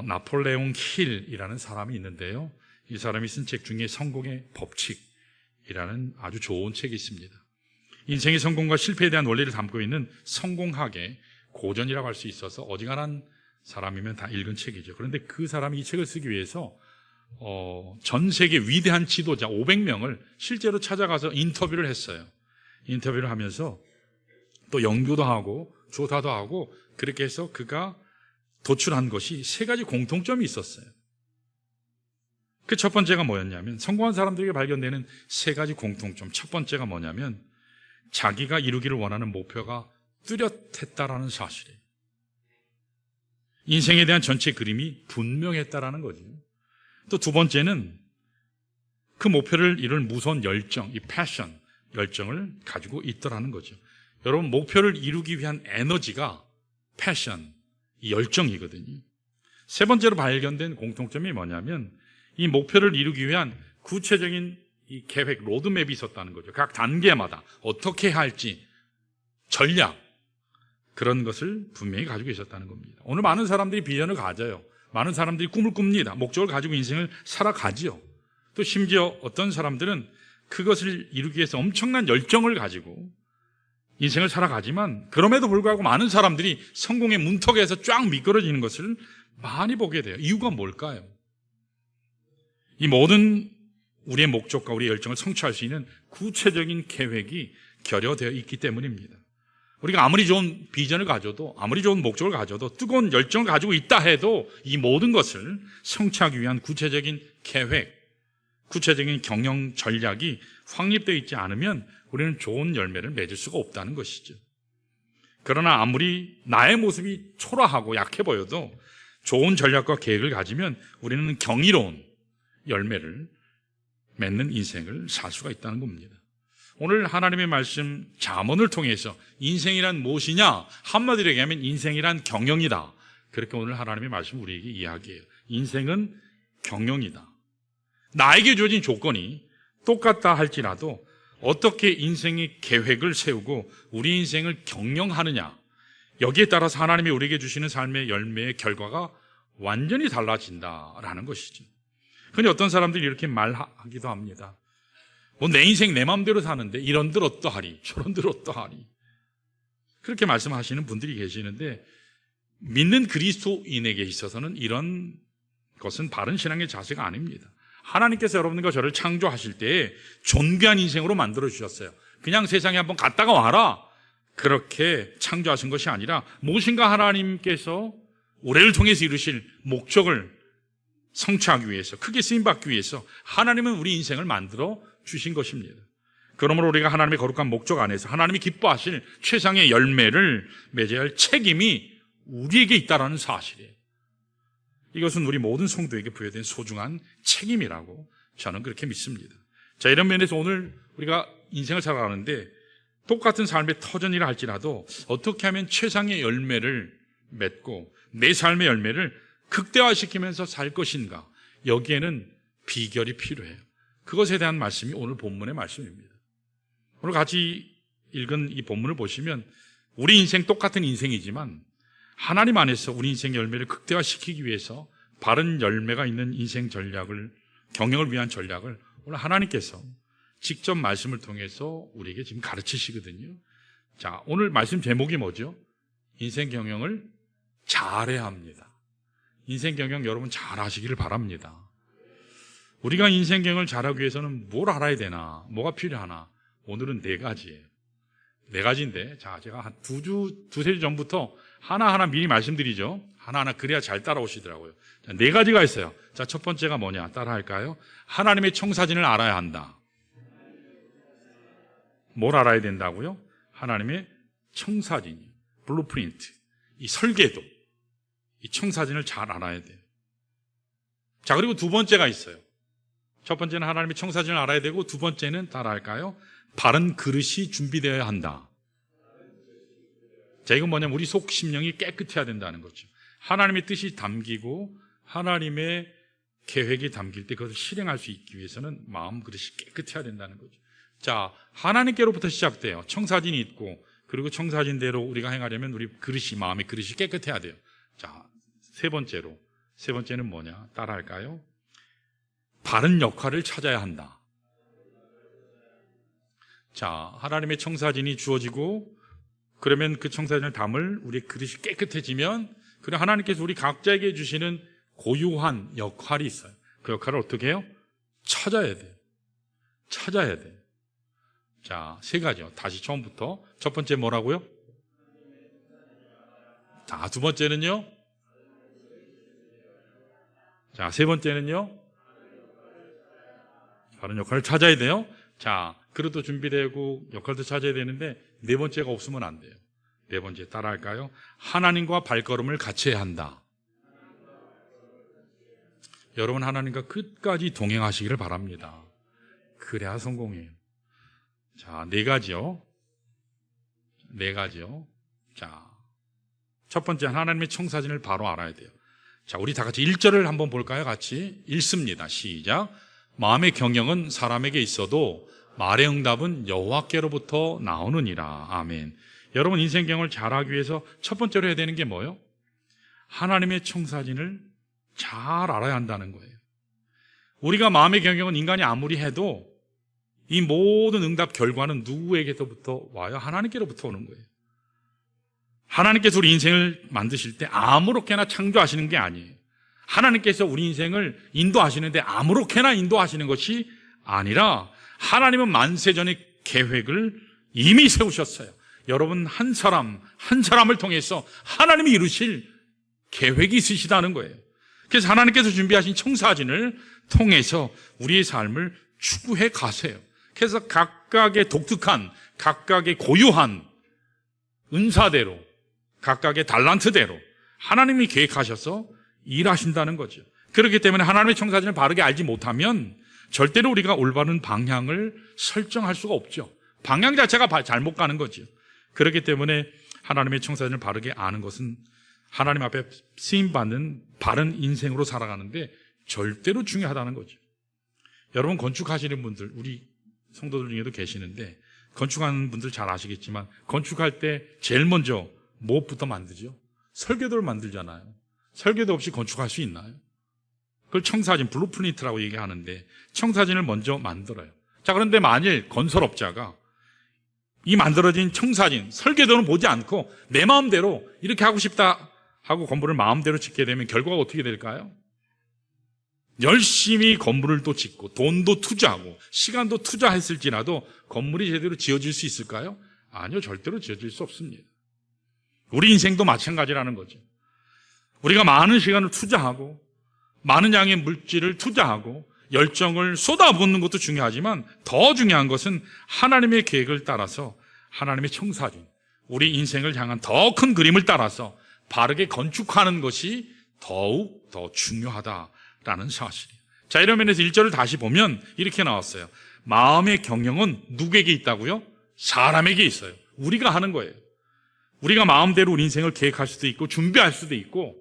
나폴레옹 힐이라는 사람이 있는데요. 이 사람이 쓴 책 중에 성공의 법칙이라는 아주 좋은 책이 있습니다. 인생의 성공과 실패에 대한 원리를 담고 있는 성공학의 고전이라고 할 수 있어서 어지간한 사람이면 다 읽은 책이죠. 그런데 그 사람이 이 책을 쓰기 위해서 전 세계 위대한 지도자 500명을 실제로 찾아가서 인터뷰를 했어요. 인터뷰를 하면서 또 연구도 하고 조사도 하고 그렇게 해서 그가 도출한 것이 3가지 공통점이 있었어요. 그 첫 번째가 뭐였냐면, 성공한 사람들에게 발견되는 3가지 공통점. 첫 번째가 뭐냐면 자기가 이루기를 원하는 목표가 뚜렷했다라는 사실이에요. 인생에 대한 전체 그림이 분명했다라는 거죠. 또 두 번째는 그 목표를 이룰 무서운 열정, 이 패션, 열정을 가지고 있더라는 거죠. 여러분, 목표를 이루기 위한 에너지가 패션, 이 열정이거든요. 세 번째로 발견된 공통점이 뭐냐면 이 목표를 이루기 위한 구체적인 이 계획, 로드맵이 있었다는 거죠. 각 단계마다 어떻게 해야 할지 전략, 그런 것을 분명히 가지고 있었다는 겁니다. 오늘 많은 사람들이 비전을 가져요. 많은 사람들이 꿈을 꿉니다. 목적을 가지고 인생을 살아가지요. 또 심지어 어떤 사람들은 그것을 이루기 위해서 엄청난 열정을 가지고 인생을 살아가지만 그럼에도 불구하고 많은 사람들이 성공의 문턱에서 쫙 미끄러지는 것을 많이 보게 돼요. 이유가 뭘까요? 이 모든 우리의 목적과 우리의 열정을 성취할 수 있는 구체적인 계획이 결여되어 있기 때문입니다. 우리가 아무리 좋은 비전을 가져도, 아무리 좋은 목적을 가져도, 뜨거운 열정을 가지고 있다 해도 이 모든 것을 성취하기 위한 구체적인 계획, 구체적인 경영 전략이 확립되어 있지 않으면 우리는 좋은 열매를 맺을 수가 없다는 것이죠. 그러나 아무리 나의 모습이 초라하고 약해 보여도 좋은 전략과 계획을 가지면 우리는 경이로운 열매를 맺는 인생을 살 수가 있다는 겁니다. 오늘 하나님의 말씀 잠언을 통해서 인생이란 무엇이냐? 한마디로 얘기하면 인생이란 경영이다. 그렇게 오늘 하나님의 말씀 우리에게 이야기해요. 인생은 경영이다. 나에게 주어진 조건이 똑같다 할지라도 어떻게 인생의 계획을 세우고 우리 인생을 경영하느냐, 여기에 따라서 하나님이 우리에게 주시는 삶의 열매의 결과가 완전히 달라진다라는 것이죠. 흔히 어떤 사람들이 이렇게 말하기도 합니다. 내 인생 내 마음대로 사는데 이런들 어떠하리, 저런들 어떠하리, 그렇게 말씀하시는 분들이 계시는데, 믿는 그리스도인에게 있어서는 이런 것은 바른 신앙의 자세가 아닙니다. 하나님께서 여러분과 저를 창조하실 때 존귀한 인생으로 만들어 주셨어요. 그냥 세상에 한번 갔다가 와라, 그렇게 창조하신 것이 아니라 무엇인가 하나님께서 우리를 통해서 이루실 목적을 성취하기 위해서, 크게 쓰임받기 위해서 하나님은 우리 인생을 만들어 주신 것입니다. 그러므로 우리가 하나님의 거룩한 목적 안에서 하나님이 기뻐하실 최상의 열매를 맺어야 할 책임이 우리에게 있다는 사실이에요. 이것은 우리 모든 성도에게 부여된 소중한 책임이라고 저는 그렇게 믿습니다. 자, 이런 면에서 오늘 우리가 인생을 살아가는데 똑같은 삶의 터전이라 할지라도 어떻게 하면 최상의 열매를 맺고 내 삶의 열매를 극대화시키면서 살 것인가, 여기에는 비결이 필요해요. 그것에 대한 말씀이 오늘 본문의 말씀입니다. 오늘 같이 읽은 이 본문을 보시면 우리 인생 똑같은 인생이지만 하나님 안에서 우리 인생의 열매를 극대화시키기 위해서 바른 열매가 있는 인생 전략을, 경영을 위한 전략을 오늘 하나님께서 직접 말씀을 통해서 우리에게 지금 가르치시거든요. 자, 오늘 말씀 제목이 뭐죠? 인생 경영을 잘해야 합니다. 인생 경영 여러분 잘 하시기를 바랍니다. 우리가 인생 경영을 잘하기 위해서는 뭘 알아야 되나, 뭐가 필요하나? 오늘은 4가지예요. 4가지인데, 자, 제가 한 두세 주 전부터 하나하나 미리 말씀드리죠. 하나하나 그래야 잘 따라오시더라고요. 자, 4가지가 있어요. 자, 첫 번째가 뭐냐? 따라할까요? 하나님의 청사진을 알아야 한다. 뭘 알아야 된다고요? 하나님의 청사진, 블루프린트, 이 설계도, 이 청사진을 잘 알아야 돼요. 자, 그리고 두 번째가 있어요. 첫 번째는 하나님의 청사진을 알아야 되고, 두 번째는 따라할까요? 바른 그릇이 준비되어야 한다. 자, 이건 뭐냐면 우리 속 심령이 깨끗해야 된다는 거죠. 하나님의 뜻이 담기고 하나님의 계획이 담길 때 그것을 실행할 수 있기 위해서는 마음 그릇이 깨끗해야 된다는 거죠. 자, 하나님께로부터 시작돼요. 청사진이 있고, 그리고 청사진대로 우리가 행하려면 우리 그릇이, 마음의 그릇이 깨끗해야 돼요. 자, 세 번째로 세 번째는 뭐냐? 따라할까요? 바른 역할을 찾아야 한다. 자, 하나님의 청사진이 주어지고 그러면 그 청사진을 담을 우리의 그릇이 깨끗해지면 그럼 하나님께서 우리 각자에게 주시는 고유한 역할이 있어요. 그 역할을 어떻게 해요? 찾아야 돼요. 찾아야 돼요. 자, 세 가지요. 다시 처음부터. 첫 번째 뭐라고요? 자, 두 번째는요? 자, 세 번째는요? 바른 역할을 찾아야 돼요. 자, 그릇도 준비되고 역할도 찾아야 되는데 네 번째가 없으면 안 돼요. 네 번째 따라할까요? 하나님과 발걸음을 같이 해야 한다. 여러분, 하나님과 끝까지 동행하시기를 바랍니다. 그래야 성공이에요. 자, 네 가지요. 네 가지요. 자, 첫 번째 하나님의 청사진을 바로 알아야 돼요. 자, 우리 다 같이 1절을 한번 볼까요? 같이 읽습니다. 시작. 마음의 경영은 사람에게 있어도 말의 응답은 여호와께로부터 나오느니라. 아멘. 여러분, 인생 경영을 잘하기 위해서 첫 번째로 해야 되는 게 뭐예요? 하나님의 청사진을 잘 알아야 한다는 거예요. 우리가 마음의 경영은 인간이 아무리 해도 이 모든 응답 결과는 누구에게서부터 와요? 하나님께로부터 오는 거예요. 하나님께서 우리 인생을 만드실 때 아무렇게나 창조하시는 게 아니에요. 하나님께서 우리 인생을 인도하시는데 아무렇게나 인도하시는 것이 아니라 하나님은 만세전의 계획을 이미 세우셨어요. 여러분, 한 사람 한 사람을 통해서 하나님이 이루실 계획이 있으시다는 거예요. 그래서 하나님께서 준비하신 청사진을 통해서 우리의 삶을 추구해 가세요. 그래서 각각의 독특한, 각각의 고유한 은사대로, 각각의 달란트대로 하나님이 계획하셔서 일하신다는 거죠. 그렇기 때문에 하나님의 청사진을 바르게 알지 못하면 절대로 우리가 올바른 방향을 설정할 수가 없죠. 방향 자체가 잘못 가는 거죠. 그렇기 때문에 하나님의 청사진을 바르게 아는 것은 하나님 앞에 쓰임받는 바른 인생으로 살아가는데 절대로 중요하다는 거죠. 여러분, 건축하시는 분들, 우리 성도들 중에도 계시는데 건축하는 분들 잘 아시겠지만 건축할 때 제일 먼저 무엇부터 만들죠? 설계도를 만들잖아요. 설계도 없이 건축할 수 있나요? 그걸 청사진, 블루프린트라고 얘기하는데 청사진을 먼저 만들어요. 자, 그런데 만일 건설업자가 이 만들어진 청사진, 설계도는 보지 않고 내 마음대로 이렇게 하고 싶다 하고 건물을 마음대로 짓게 되면 결과가 어떻게 될까요? 열심히 건물을 또 짓고 돈도 투자하고 시간도 투자했을지라도 건물이 제대로 지어질 수 있을까요? 아니요, 절대로 지어질 수 없습니다. 우리 인생도 마찬가지라는 거죠. 우리가 많은 시간을 투자하고 많은 양의 물질을 투자하고 열정을 쏟아붓는 것도 중요하지만 더 중요한 것은 하나님의 계획을 따라서 하나님의 청사진, 우리 인생을 향한 더 큰 그림을 따라서 바르게 건축하는 것이 더욱 더 중요하다라는 사실이에요. 자, 이런 면에서 1절을 다시 보면 이렇게 나왔어요. 마음의 경영은 누구에게 있다고요? 사람에게 있어요. 우리가 하는 거예요. 우리가 마음대로 우리 인생을 계획할 수도 있고 준비할 수도 있고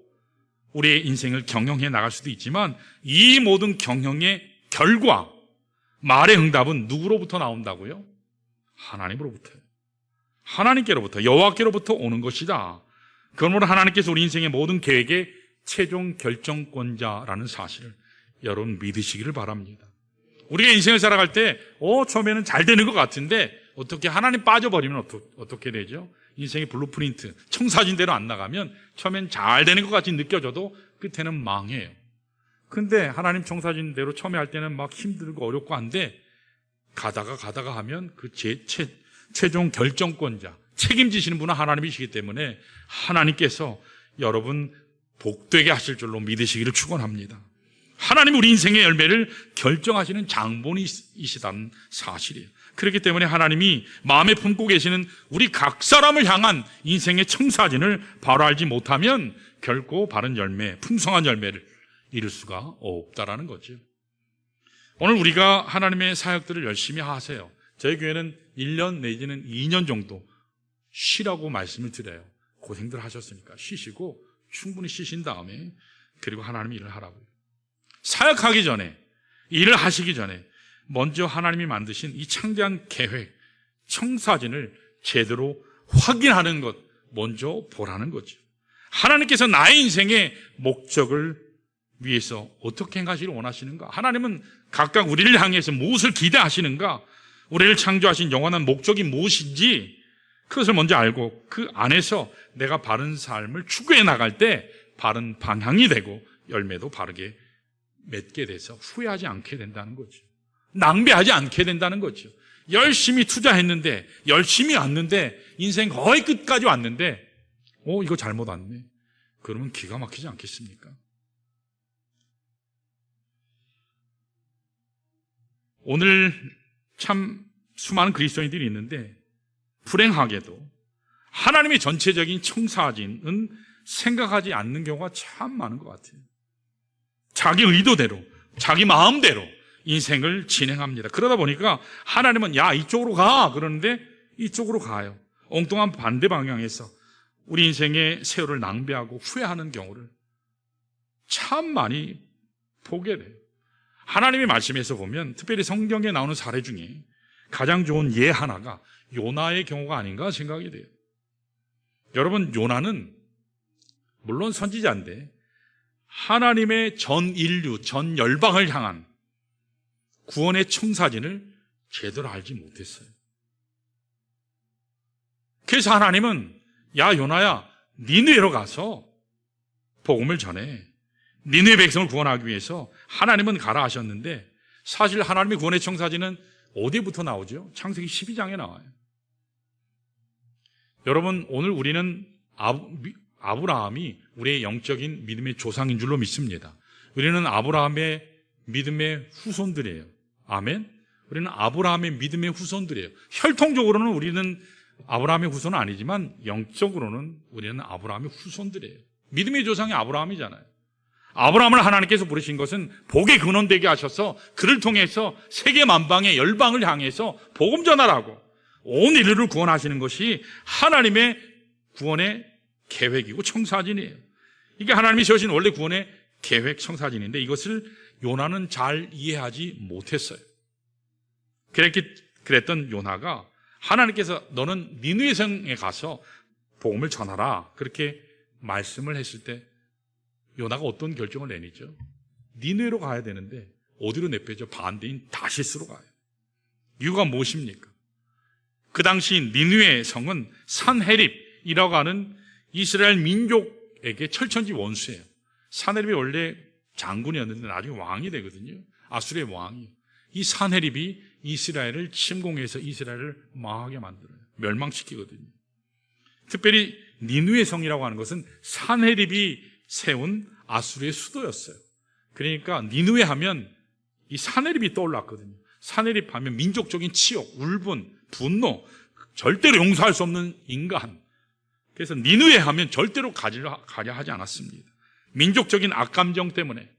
우리의 인생을 경영해 나갈 수도 있지만 이 모든 경영의 결과, 말의 응답은 누구로부터 나온다고요? 하나님으로부터요. 하나님께로부터, 여호와께로부터 오는 것이다. 그러므로 하나님께서 우리 인생의 모든 계획의 최종 결정권자라는 사실을 여러분 믿으시기를 바랍니다. 우리가 인생을 살아갈 때 처음에는 잘 되는 것 같은데 어떻게 하나님 빠져버리면 어떻게 되죠? 인생의 블루프린트, 청사진대로 안 나가면 처음엔 잘 되는 것 같이 느껴져도 끝에는 망해요. 근데 하나님 청사진대로 처음에 할 때는 막 힘들고 어렵고 한데 가다가 하면 그 최종 결정권자, 책임지시는 분은 하나님이시기 때문에 하나님께서 여러분 복되게 하실 줄로 믿으시기를 축원합니다. 하나님 우리 인생의 열매를 결정하시는 장본이시다는 사실이에요. 그렇기 때문에 하나님이 마음에 품고 계시는 우리 각 사람을 향한 인생의 청사진을 바로 알지 못하면 결코 바른 열매, 풍성한 열매를 이룰 수가 없다라는 거죠. 오늘 우리가 하나님의 사역들을 열심히 하세요. 저희 교회는 1년 내지는 2년 정도 쉬라고 말씀을 드려요. 고생들 하셨으니까 쉬시고 충분히 쉬신 다음에 그리고 하나님의 일을 하라고요. 사역하기 전에, 일을 하시기 전에 먼저 하나님이 만드신 이 창대한 계획, 청사진을 제대로 확인하는 것, 먼저 보라는 거죠. 하나님께서 나의 인생의 목적을 위해서 어떻게 행하시기를 원하시는가? 하나님은 각각 우리를 향해서 무엇을 기대하시는가? 우리를 창조하신 영원한 목적이 무엇인지 그것을 먼저 알고 그 안에서 내가 바른 삶을 추구해 나갈 때 바른 방향이 되고 열매도 바르게 맺게 돼서 후회하지 않게 된다는 거죠. 낭비하지 않게 된다는 거죠. 열심히 투자했는데, 열심히 왔는데, 인생 거의 끝까지 왔는데, 이거 잘못 왔네. 그러면 기가 막히지 않겠습니까? 오늘 참 수많은 그리스도인들이 있는데, 불행하게도 하나님의 전체적인 청사진은 생각하지 않는 경우가 참 많은 것 같아요. 자기 의도대로, 자기 마음대로 인생을 진행합니다. 그러다 보니까 하나님은 야 이쪽으로 가 그러는데 이쪽으로 가요. 엉뚱한 반대 방향에서 우리 인생의 세월을 낭비하고 후회하는 경우를 참 많이 보게 돼요. 하나님의 말씀에서 보면 특별히 성경에 나오는 사례 중에 가장 좋은 예 하나가 요나의 경우가 아닌가 생각이 돼요. 여러분, 요나는 물론 선지자인데 하나님의 전 인류, 전 열방을 향한 구원의 청사진을 제대로 알지 못했어요. 그래서 하나님은 야 요나야 니느웨로 가서 복음을 전해. 니느웨 백성을 구원하기 위해서 하나님은 가라 하셨는데 사실 하나님의 구원의 청사진은 어디부터 나오죠? 창세기 12장에 나와요. 여러분, 오늘 우리는 아브라함이 우리의 영적인 믿음의 조상인 줄로 믿습니다. 우리는 아브라함의 믿음의 후손들이에요. 아멘? 우리는 아브라함의 믿음의 후손들이에요. 혈통적으로는 우리는 아브라함의 후손은 아니지만 영적으로는 우리는 아브라함의 후손들이에요. 믿음의 조상이 아브라함이잖아요. 아브라함을 하나님께서 부르신 것은 복의 근원 되게 하셔서 그를 통해서 세계 만방의 열방을 향해서 복음 전하라고 온 인류를 구원하시는 것이 하나님의 구원의 계획이고 청사진이에요. 이게 하나님이 세우신 원래 구원의 계획 청사진인데 이것을 요나는 잘 이해하지 못했어요. 그랬던 요나가 하나님께서 너는 니느웨 성에 가서 복음을 전하라 그렇게 말씀을 했을 때 요나가 어떤 결정을 내리죠? 니느웨로 가야 되는데 어디로 내빼죠? 반대인 다시스로 가요. 이유가 무엇입니까? 그 당시 니느웨 성은 산헤립이라고 하는 이스라엘 민족에게 철천지 원수예요. 산헤립이 원래 장군이었는데 나중에 왕이 되거든요. 아수르의 왕이. 이 산헤립이 이스라엘을 침공해서 이스라엘을 망하게 만들어요. 멸망시키거든요. 특별히 니느웨 성이라고 하는 것은 산헤립이 세운 아수르의 수도였어요. 그러니까 니느웨 하면 이 산헤립이 떠올랐거든요. 산헤립 하면 민족적인 치욕, 울분, 분노, 절대로 용서할 수 없는 인간. 그래서 니느웨 하면 절대로 가려 하지 않았습니다. 민족적인 악감정 때문에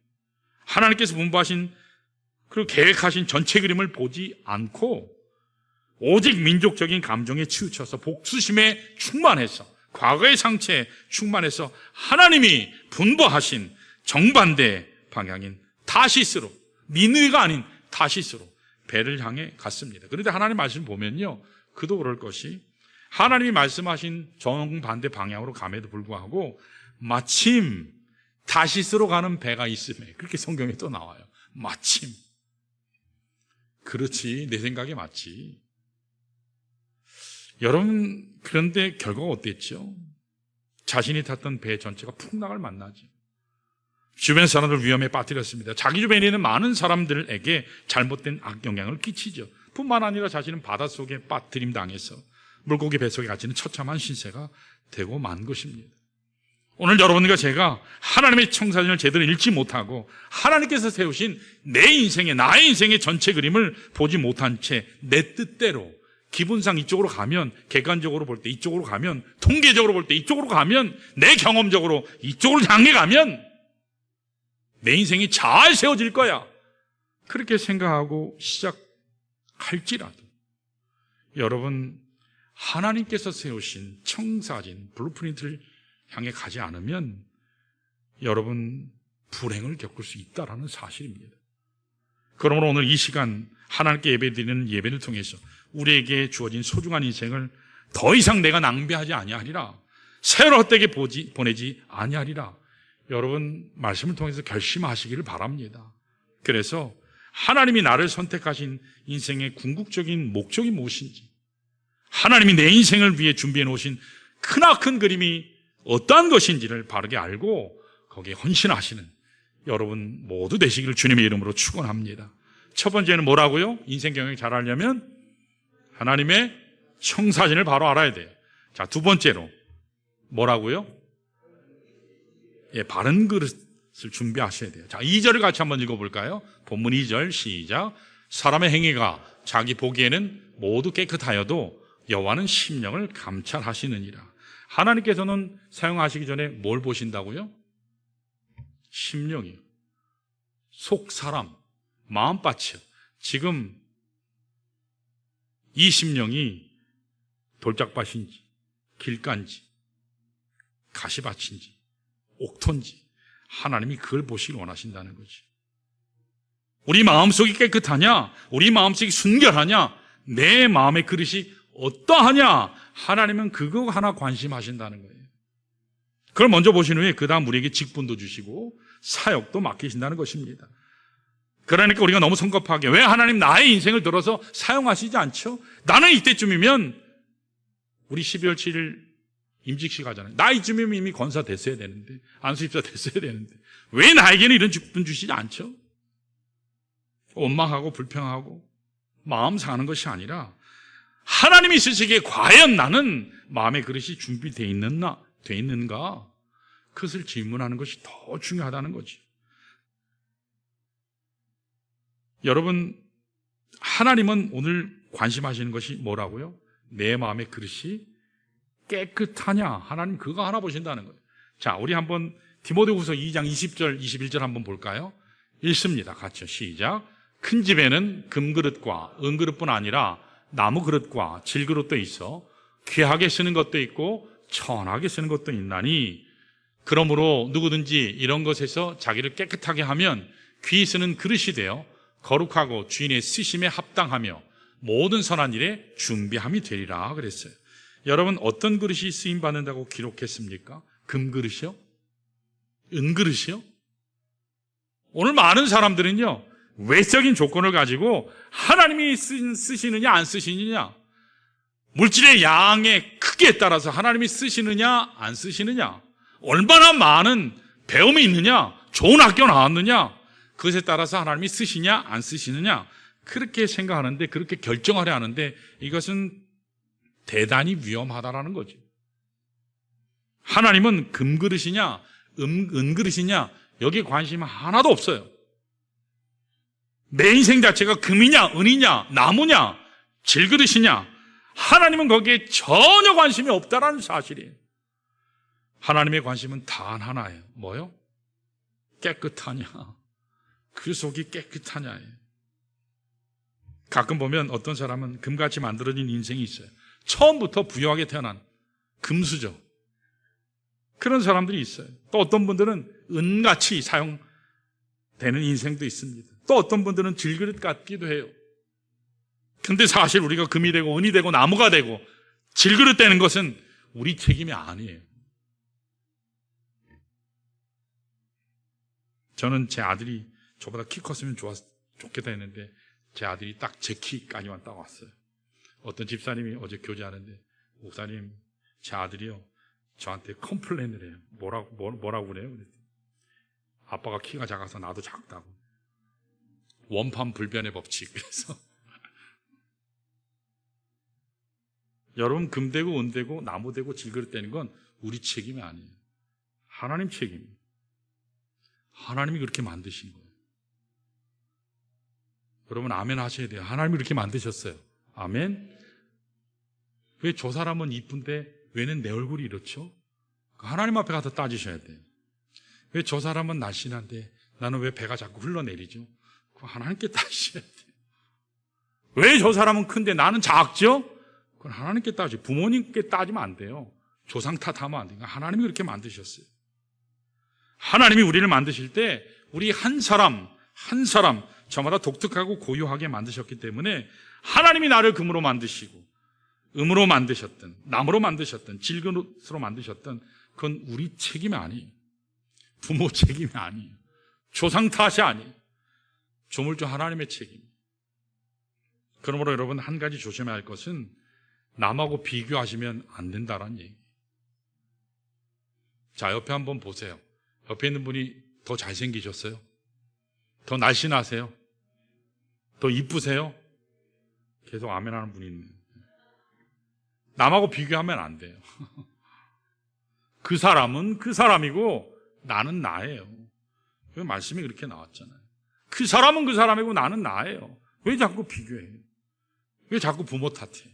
하나님께서 분부하신 그리고 계획하신 전체 그림을 보지 않고 오직 민족적인 감정에 치우쳐서 복수심에 충만해서 과거의 상처에 충만해서 하나님이 분부하신 정반대 방향인 타시스로, 니느웨가 아닌 타시스로 배를 향해 갔습니다. 그런데 하나님 말씀 보면요, 그도 그럴 것이 하나님이 말씀하신 정반대 방향으로 감에도 불구하고 마침 다시스로 가는 배가 있음에 그렇게 성경에 또 나와요. 마침. 그렇지, 내 생각에 맞지. 여러분, 그런데 결과가 어땠죠? 자신이 탔던 배 전체가 풍랑을 만나죠. 주변 사람들 위험에 빠뜨렸습니다. 자기 주변에 있는 많은 사람들에게 잘못된 악영향을 끼치죠. 뿐만 아니라 자신은 바닷속에 빠뜨림 당해서 물고기 뱃속에 갇히는 처참한 신세가 되고 만 것입니다. 오늘 여러분과 제가 하나님의 청사진을 제대로 읽지 못하고 하나님께서 세우신 내 인생의, 나의 인생의 전체 그림을 보지 못한 채 내 뜻대로 기분상 이쪽으로 가면, 객관적으로 볼 때 이쪽으로 가면, 통계적으로 볼 때 이쪽으로 가면, 내 경험적으로 이쪽으로 향해 가면 내 인생이 잘 세워질 거야. 그렇게 생각하고 시작할지라도 여러분, 하나님께서 세우신 청사진, 블루프린트를 향해 가지 않으면 여러분 불행을 겪을 수 있다는 사실입니다. 그러므로 오늘 이 시간 하나님께 예배드리는 예배를 통해서 우리에게 주어진 소중한 인생을 더 이상 내가 낭비하지 아니하리라, 새로 헛되게 보내지 아니하리라, 여러분 말씀을 통해서 결심하시기를 바랍니다. 그래서 하나님이 나를 선택하신 인생의 궁극적인 목적이 무엇인지, 하나님이 내 인생을 위해 준비해 놓으신 크나큰 그림이 어떠한 것인지를 바르게 알고 거기에 헌신하시는 여러분 모두 되시기를 주님의 이름으로 축원합니다. 첫 번째는 뭐라고요? 인생 경영 잘 하려면 하나님의 청사진을 바로 알아야 돼요. 자, 두 번째로 뭐라고요? 바른 그릇을 준비하셔야 돼요. 자, 2절을 같이 한번 읽어볼까요? 본문 2절 시작. 사람의 행위가 자기 보기에는 모두 깨끗하여도 여호와는 심령을 감찰하시느니라. 하나님께서는 사용하시기 전에 뭘 보신다고요? 심령이요. 속 사람, 마음밭이요. 지금 이 심령이 돌짝밭인지 길가인지 가시밭인지 옥토인지 하나님이 그걸 보시길 원하신다는 거지. 우리 마음속이 깨끗하냐? 우리 마음속이 순결하냐? 내 마음의 그릇이 어떠하냐? 하나님은 그거 하나 관심하신다는 거예요. 그걸 먼저 보신 후에 그 다음 우리에게 직분도 주시고 사역도 맡기신다는 것입니다. 그러니까 우리가 너무 성급하게 왜 하나님 나의 인생을 들어서 사용하시지 않죠? 나는 이때쯤이면 우리 12월 7일 임직식 하잖아요. 나 이쯤이면 이미 권사 됐어야 되는데, 안수입사 됐어야 되는데 왜 나에게는 이런 직분 주시지 않죠? 원망하고 불평하고 마음 상하는 것이 아니라 하나님이 쓰시기에 과연 나는 마음의 그릇이 준비되어 있는가? 그것을 질문하는 것이 더 중요하다는 거죠. 여러분, 하나님은 오늘 관심하시는 것이 뭐라고요? 내 마음의 그릇이 깨끗하냐? 하나님 그거 하나 보신다는 거예요. 자, 우리 한번 디모데후서 2장 20절, 21절 한번 볼까요? 읽습니다. 같이요. 시작. 큰 집에는 금그릇과 은그릇뿐 아니라 나무 그릇과 질그릇도 있어 귀하게 쓰는 것도 있고 천하게 쓰는 것도 있나니, 그러므로 누구든지 이런 것에서 자기를 깨끗하게 하면 귀히 쓰는 그릇이 되어 거룩하고 주인의 쓰심에 합당하며 모든 선한 일에 준비함이 되리라 그랬어요. 여러분, 어떤 그릇이 쓰임받는다고 기록했습니까? 금그릇이요? 은그릇이요? 오늘 많은 사람들은요, 외적인 조건을 가지고 하나님이 쓰시느냐 안 쓰시느냐, 물질의 양의 크기에 따라서 하나님이 쓰시느냐 안 쓰시느냐, 얼마나 많은 배움이 있느냐, 좋은 학교 나왔느냐, 그것에 따라서 하나님이 쓰시냐 안 쓰시느냐, 그렇게 생각하는데, 그렇게 결정하려 하는데 이것은 대단히 위험하다라는 거죠. 하나님은 금그릇이냐 은그릇이냐 여기에 관심 하나도 없어요. 내 인생 자체가 금이냐 은이냐 나무냐 질그릇이냐, 하나님은 거기에 전혀 관심이 없다라는 사실이에요. 하나님의 관심은 단 하나예요. 뭐요? 깨끗하냐, 그 속이 깨끗하냐예요. 가끔 보면 어떤 사람은 금같이 만들어진 인생이 있어요. 처음부터 부유하게 태어난 금수저, 그런 사람들이 있어요. 또 어떤 분들은 은같이 사용되는 인생도 있습니다. 또 어떤 분들은 질그릇 같기도 해요. 근데 사실 우리가 금이 되고 은이 되고 나무가 되고 질그릇 되는 것은 우리 책임이 아니에요. 저는 제 아들이 저보다 키 컸으면 좋겠다 했는데 제 아들이 딱 제 키까지만 딱 왔어요. 어떤 집사님이 어제 교제하는데, 목사님, 제 아들이요 저한테 컴플레인을 해요. 뭐라고 그래요? 아빠가 키가 작아서 나도 작다고. 원판 불변의 법칙. 그래서 여러분, 금 되고 은 되고 나무 되고 질그릇 되는 건 우리 책임이 아니에요. 하나님 책임이에요. 하나님이 그렇게 만드신 거예요. 여러분, 아멘 하셔야 돼요. 하나님이 그렇게 만드셨어요. 아멘. 왜 저 사람은 이쁜데 왜는 내 얼굴이 이렇죠? 하나님 앞에 가서 따지셔야 돼요. 왜 저 사람은 날씬한데 나는 왜 배가 자꾸 흘러내리죠? 그거 하나님께 따지셔야 돼요. 왜 저 사람은 큰데 나는 작죠? 그건 하나님께 따지죠. 부모님께 따지면 안 돼요. 조상 탓하면 안 돼요. 하나님이 그렇게 만드셨어요. 하나님이 우리를 만드실 때 우리 한 사람 한 사람 저마다 독특하고 고유하게 만드셨기 때문에, 하나님이 나를 금으로 만드시고 음으로 만드셨든 나무로 만드셨든 질그릇으로 만드셨든 그건 우리 책임이 아니에요. 부모 책임이 아니에요. 조상 탓이 아니에요. 조물주 하나님의 책임이에요. 그러므로 여러분, 한 가지 조심해야 할 것은 남하고 비교하시면 안 된다는 얘기예요. 자, 옆에 한번 보세요. 옆에 있는 분이 더 잘생기셨어요? 더 날씬하세요? 더 이쁘세요? 계속 아멘하는 분이 있네요. 남하고 비교하면 안 돼요. 그 사람은 그 사람이고 나는 나예요. 왜 말씀이 그렇게 나왔잖아요. 그 사람은 그 사람이고 나는 나예요. 왜 자꾸 비교해요? 왜 자꾸 부모 탓해요?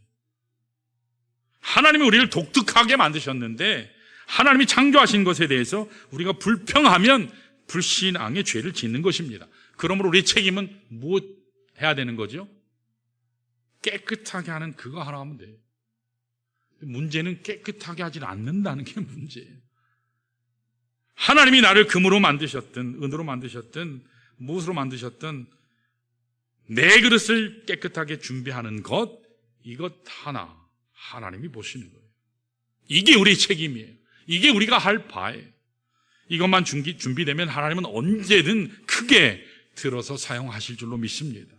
하나님이 우리를 독특하게 만드셨는데 하나님이 창조하신 것에 대해서 우리가 불평하면 불신앙의 죄를 짓는 것입니다. 그러므로 우리의 책임은 무엇 해야 되는 거죠? 깨끗하게 하는 그거 하나 하면 돼요. 문제는 깨끗하게 하지 않는다는 게 문제예요. 하나님이 나를 금으로 만드셨든 은으로 만드셨든 무엇으로 만드셨든 내 그릇을 깨끗하게 준비하는 것, 이것 하나 하나님이 보시는 거예요. 이게 우리의 책임이에요. 이게 우리가 할 바예요. 이것만 준비되면 하나님은 언제든 크게 들어서 사용하실 줄로 믿습니다.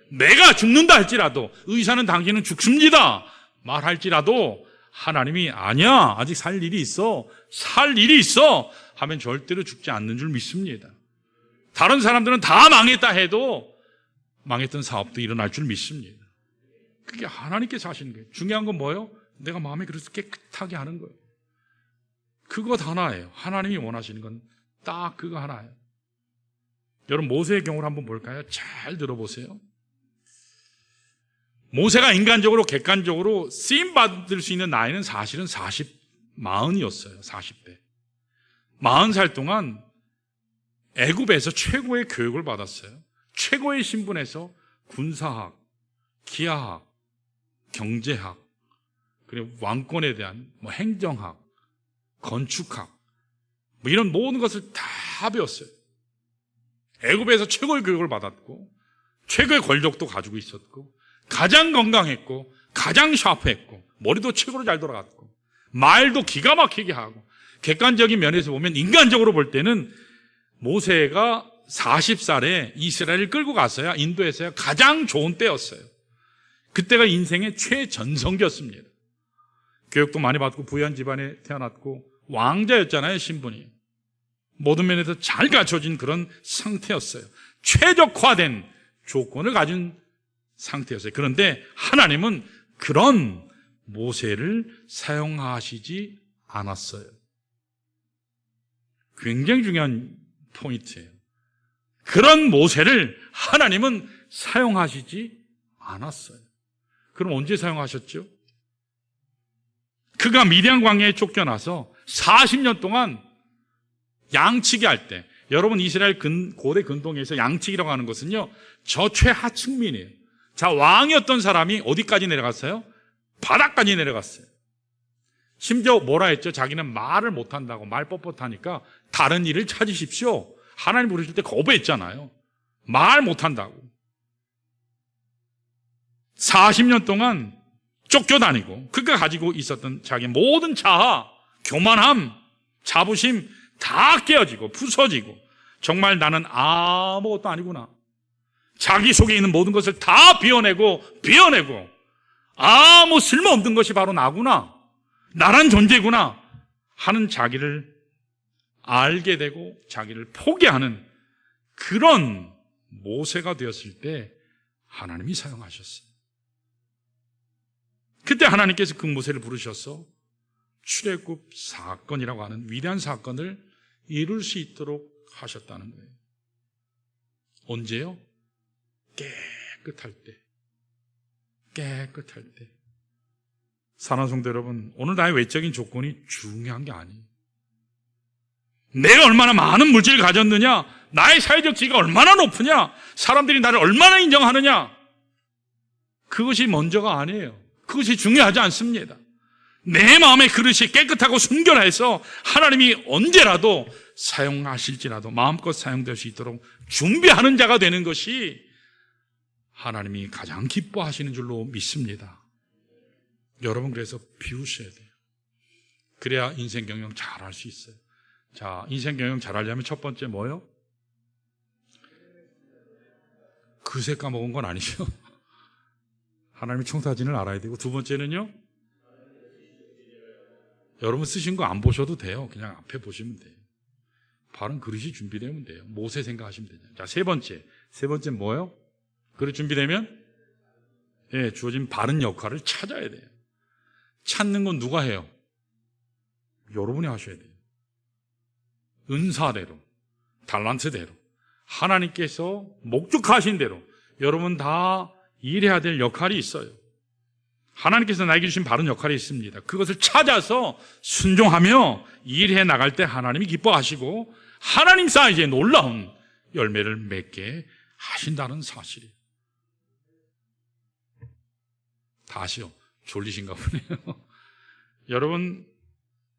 내가 죽는다 할지라도, 의사는 당신은 죽습니다 말할지라도 하나님이 아니야, 아직 살 일이 있어 하면 절대로 죽지 않는 줄 믿습니다. 다른 사람들은 다 망했다 해도 망했던 사업도 일어날 줄 믿습니다. 그게 하나님께서 하시는 거예요. 중요한 건 뭐예요? 내가 마음의 그릇을 깨끗하게 하는 거예요. 그것 하나예요. 하나님이 원하시는 건 딱 그거 하나예요. 여러분, 모세의 경우를 한번 볼까요? 잘 들어보세요. 모세가 인간적으로 객관적으로 쓰임받을 수 있는 나이는 사실은 40이었어요. 40대 40살 동안 애굽에서 최고의 교육을 받았어요. 최고의 신분에서 군사학, 기하학, 경제학, 그리고 왕권에 대한 행정학, 건축학, 이런 모든 것을 다 배웠어요. 애굽에서 최고의 교육을 받았고 최고의 권력도 가지고 있었고 가장 건강했고 가장 샤프했고 머리도 최고로 잘 돌아갔고 말도 기가 막히게 하고, 객관적인 면에서 보면 인간적으로 볼 때는 모세가 40살에 이스라엘을 끌고 갔어야 인도에서야 가장 좋은 때였어요. 그때가 인생의 최전성기였습니다. 교육도 많이 받고 부유한 집안에 태어났고 왕자였잖아요. 신분이 모든 면에서 잘 갖춰진 그런 상태였어요. 최적화된 조건을 가진 상태였어요. 그런데 하나님은 그런 모세를 사용하시지 않았어요. 굉장히 중요한 포인트예요. 그런 모세를 하나님은 사용하시지 않았어요. 그럼 언제 사용하셨죠? 그가 미디안 광야에 쫓겨나서 40년 동안 양치기 할 때, 여러분 이스라엘 고대 근동에서 양치기라고 하는 것은요, 저 최하층민이에요. 자, 왕이었던 사람이 어디까지 내려갔어요? 바닥까지 내려갔어요. 심지어 뭐라 했죠? 자기는 말을 못한다고, 말 뻣뻣하니까 다른 일을 찾으십시오. 하나님 부르실 때 거부했잖아요. 말 못한다고. 40년 동안 쫓겨다니고 그가 가지고 있었던 자기 모든 자아, 교만함, 자부심 다 깨어지고 부서지고, 정말 나는 아무것도 아니구나, 자기 속에 있는 모든 것을 다 비워내고 아무 쓸모없는 것이 바로 나구나, 나란 존재구나 하는 자기를 알게 되고 자기를 포기하는 그런 모세가 되었을 때 하나님이 사용하셨어요. 그때 하나님께서 그 모세를 부르셔서 출애굽 사건이라고 하는 위대한 사건을 이룰 수 있도록 하셨다는 거예요. 언제요? 깨끗할 때. 사랑하는 성도 여러분, 오늘 나의 외적인 조건이 중요한 게 아니에요. 내가 얼마나 많은 물질을 가졌느냐, 나의 사회적 지위가 얼마나 높으냐, 사람들이 나를 얼마나 인정하느냐, 그것이 먼저가 아니에요. 그것이 중요하지 않습니다. 내 마음의 그릇이 깨끗하고 순결해서 하나님이 언제라도 사용하실지라도 마음껏 사용될 수 있도록 준비하는 자가 되는 것이 하나님이 가장 기뻐하시는 줄로 믿습니다. 여러분, 그래서 비우셔야 돼요. 그래야 인생 경영 잘 할 수 있어요. 자, 인생 경영 잘하려면 첫 번째 뭐요? 그새 까먹은 건 아니죠. 하나님의 청사진을 알아야 되고, 두 번째는요, 여러분 쓰신 거 안 보셔도 돼요. 그냥 앞에 보시면 돼요. 바른 그릇이 준비되면 돼요. 모세 생각하시면 되죠. 자, 세 번째 뭐예요? 그릇 준비되면 주어진 바른 역할을 찾아야 돼요. 찾는 건 누가 해요? 여러분이 하셔야 돼요. 은사대로, 달란트대로, 하나님께서 목적하신 대로 여러분 다 일해야 될 역할이 있어요. 하나님께서 나에게 주신 바른 역할이 있습니다. 그것을 찾아서 순종하며 일해 나갈 때 하나님이 기뻐하시고 하나님 사이즈의 놀라운 열매를 맺게 하신다는 사실이에요. 다시요. 졸리신가 보네요. 여러분,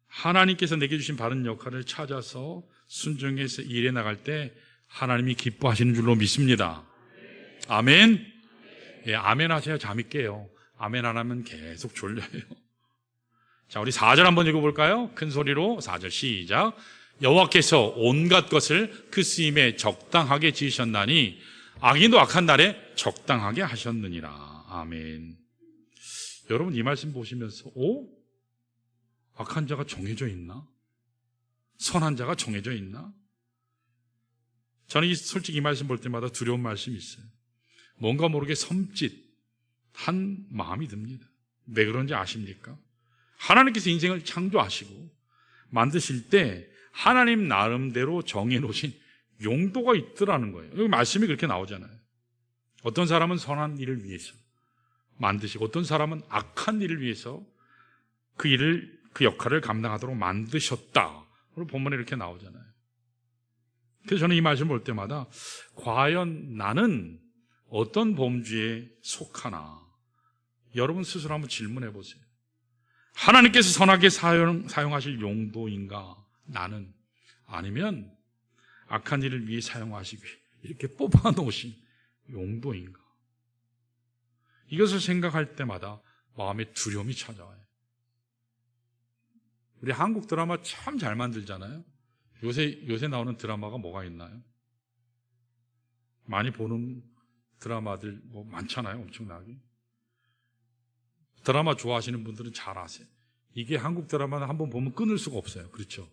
하나님께서 내게 주신 바른 역할을 찾아서 순종해서 일해 나갈 때 하나님이 기뻐하시는 줄로 믿습니다. 아멘. 예, 아멘 하세요. 잠이 깨요. 아멘 안 하면 계속 졸려요. 자, 우리 4절 한번 읽어볼까요? 큰 소리로 4절 시작. 여호와께서 온갖 것을 그 쓰임에 적당하게 지으셨나니 악인도 악한 날에 적당하게 하셨느니라. 아멘. 여러분 이 말씀 보시면서 악한 자가 정해져 있나? 선한 자가 정해져 있나? 저는 솔직히 이 말씀 볼 때마다 두려운 말씀이 있어요. 뭔가 모르게 섬찟한 마음이 듭니다. 왜 그런지 아십니까? 하나님께서 인생을 창조하시고 만드실 때 하나님 나름대로 정해놓으신 용도가 있더라는 거예요. 여기 말씀이 그렇게 나오잖아요. 어떤 사람은 선한 일을 위해서 만드시고 어떤 사람은 악한 일을 위해서 그 역할을 감당하도록 만드셨다. 본문에 이렇게 나오잖아요. 그래서 저는 이 말씀 볼 때마다 과연 나는 어떤 범주에 속하나 여러분 스스로 한번 질문해 보세요. 하나님께서 선하게 사용하실 용도인가 나는, 아니면 악한 일을 위해 사용하시기 위해 이렇게 뽑아 놓으신 용도인가? 이것을 생각할 때마다 마음에 두려움이 찾아와요. 우리 한국 드라마 참 잘 만들잖아요. 요새 나오는 드라마가 뭐가 있나요? 많이 보는 드라마들 뭐 많잖아요. 엄청나게. 드라마 좋아하시는 분들은 잘 아세요. 이게 한국 드라마는 한번 보면 끊을 수가 없어요. 그렇죠?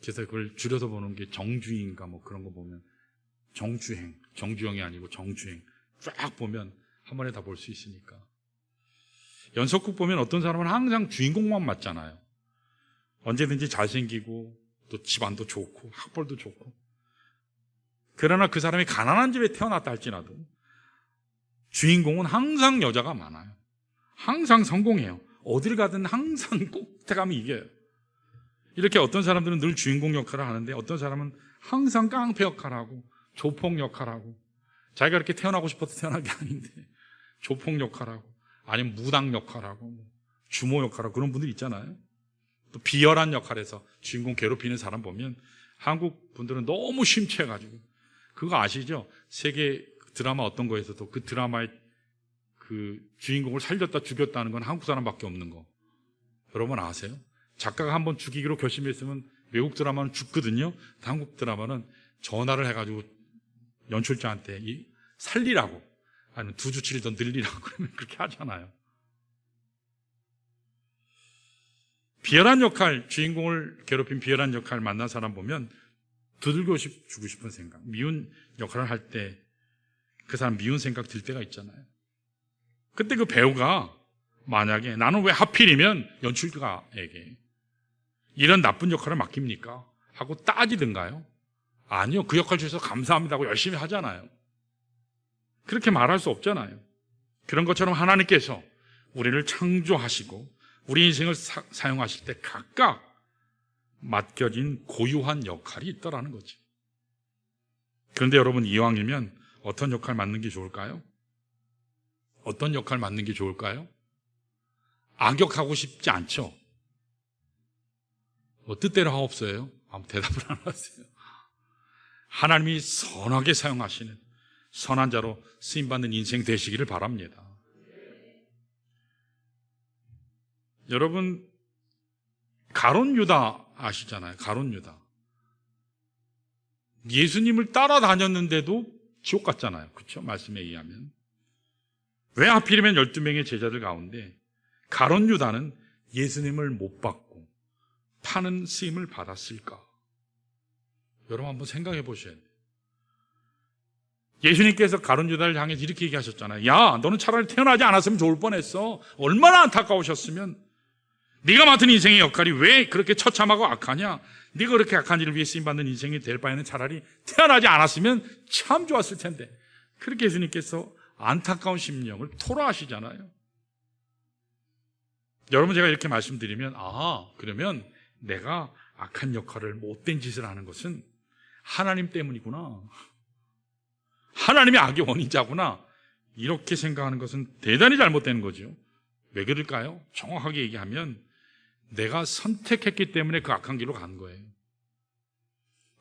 그래서 그걸 줄여서 보는 게 정주행인가 뭐 그런 거 보면 정주행이 아니고 정주행 쫙 보면 한 번에 다 볼 수 있으니까. 연속극 보면 어떤 사람은 항상 주인공만 맞잖아요. 언제든지 잘생기고 또 집안도 좋고 학벌도 좋고. 그러나 그 사람이 가난한 집에 태어났다 할지라도 주인공은 항상 여자가 많아요. 항상 성공해요. 어딜 가든 항상 꼭 가면 이겨요. 이렇게 어떤 사람들은 늘 주인공 역할을 하는데 어떤 사람은 항상 깡패 역할하고 조폭 역할하고 자기가 이렇게 태어나고 싶어서 태어난 게 아닌데 조폭 역할하고 아니면 무당 역할하고 주모 역할하고 그런 분들 있잖아요. 또 비열한 역할에서 주인공 괴롭히는 사람 보면 한국 분들은 너무 심취해가지고 그거 아시죠? 세계 드라마 어떤 거에서도 그 드라마의 그 주인공을 살렸다 죽였다는 건 한국 사람밖에 없는 거 여러분 아세요? 작가가 한번 죽이기로 결심했으면 외국 드라마는 죽거든요. 한국 드라마는 전화를 해가지고 연출자한테 살리라고 아니면 2주치를 더 늘리라고 그러면 그렇게 하잖아요. 비열한 역할, 주인공을 괴롭힌 비열한 역할 만난 사람 보면 두들겨 주고 싶은 생각, 미운 역할을 할 때 그 사람 미운 생각 들 때가 있잖아요. 그때 그 배우가 만약에 나는 왜 하필이면 연출가에게 이런 나쁜 역할을 맡깁니까? 하고 따지든가요? 아니요. 그 역할 주셔서 감사합니다 하고 열심히 하잖아요. 그렇게 말할 수 없잖아요. 그런 것처럼 하나님께서 우리를 창조하시고 우리 인생을 사용하실 때 각각 맡겨진 고유한 역할이 있다라는 거죠. 그런데 여러분 이왕이면 어떤 역할 맡는 게 좋을까요? 어떤 역할 맡는 게 좋을까요? 악역하고 싶지 않죠? 뭐 뜻대로 하옵소요? 아무 대답을 안 하세요. 하나님이 선하게 사용하시는 선한 자로 쓰임받는 인생 되시기를 바랍니다. 여러분 가룟 유다 아시잖아요. 가룟 유다. 예수님을 따라다녔는데도 지옥 갔잖아요. 그렇죠? 말씀에 의하면. 왜 하필이면 12명의 제자들 가운데 가룟 유다는 예수님을 못 받고 파는 쓰임을 받았을까? 여러분 한번 생각해 보셔야 돼요. 예수님께서 가룟 유다를 향해서 이렇게 얘기하셨잖아요. 야, 너는 차라리 태어나지 않았으면 좋을 뻔했어. 얼마나 안타까우셨으면. 네가 맡은 인생의 역할이 왜 그렇게 처참하고 악하냐? 네가 그렇게 악한 일을 위해 쓰임받는 인생이 될 바에는 차라리 태어나지 않았으면 참 좋았을 텐데. 그렇게 예수님께서 안타까운 심령을 토로하시잖아요. 여러분, 제가 이렇게 말씀드리면, 그러면 내가 악한 역할을, 못된 짓을 하는 것은 하나님 때문이구나. 하나님이 악의 원인자구나. 이렇게 생각하는 것은 대단히 잘못되는 거죠. 왜 그럴까요? 정확하게 얘기하면 내가 선택했기 때문에 그 악한 길로 간 거예요.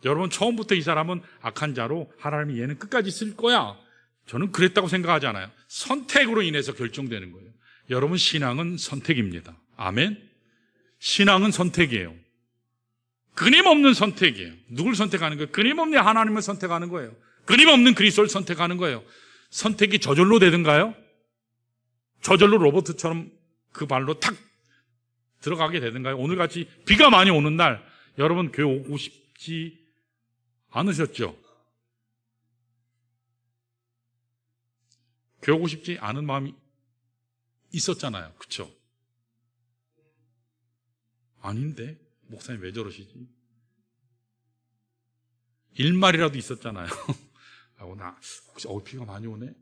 여러분, 처음부터 이 사람은 악한 자로 하나님이 얘는 끝까지 쓸 거야, 저는 그랬다고 생각하지 않아요. 선택으로 인해서 결정되는 거예요. 여러분, 신앙은 선택입니다. 아멘? 신앙은 선택이에요. 끊임없는 선택이에요. 누굴 선택하는 거예요? 끊임없는 하나님을 선택하는 거예요. 끊임없는 그리스도를 선택하는 거예요. 선택이 저절로 되든가요? 저절로 로봇처럼 그 발로 탁 들어가게 되든가요? 오늘같이 비가 많이 오는 날 여러분 교회 오고 싶지 않으셨죠? 교회 오고 싶지 않은 마음이 있었잖아요. 그렇죠? 아닌데 목사님 왜 저러시지? 일말이라도 있었잖아요. 나 혹시 비가 많이 오네?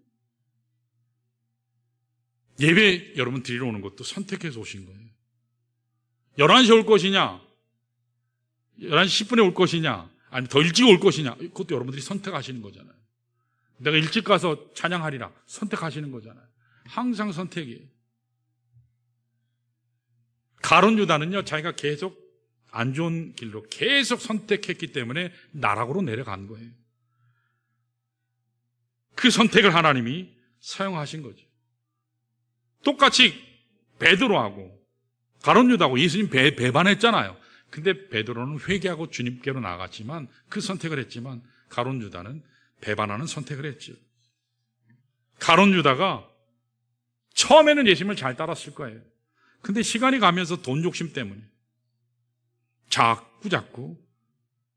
예배 여러분 드리러 오는 것도 선택해서 오신 거예요. 11시에 올 것이냐, 11시 10분에 올 것이냐, 아니면 더 일찍 올 것이냐, 그것도 여러분들이 선택하시는 거잖아요. 내가 일찍 가서 찬양하리라, 선택하시는 거잖아요. 항상 선택이에요. 가룟 유다는요, 자기가 계속 안 좋은 길로 계속 선택했기 때문에 나락으로 내려간 거예요. 그 선택을 하나님이 사용하신 거죠. 똑같이 베드로하고 가룟 유다하고 예수님 배반했잖아요. 근데 베드로는 회개하고 주님께로 나갔지만 그 선택을 했지만 가룟 유다는 배반하는 선택을 했죠. 가룟 유다가 처음에는 예수님을 잘 따랐을 거예요. 근데 시간이 가면서 돈 욕심 때문에 자꾸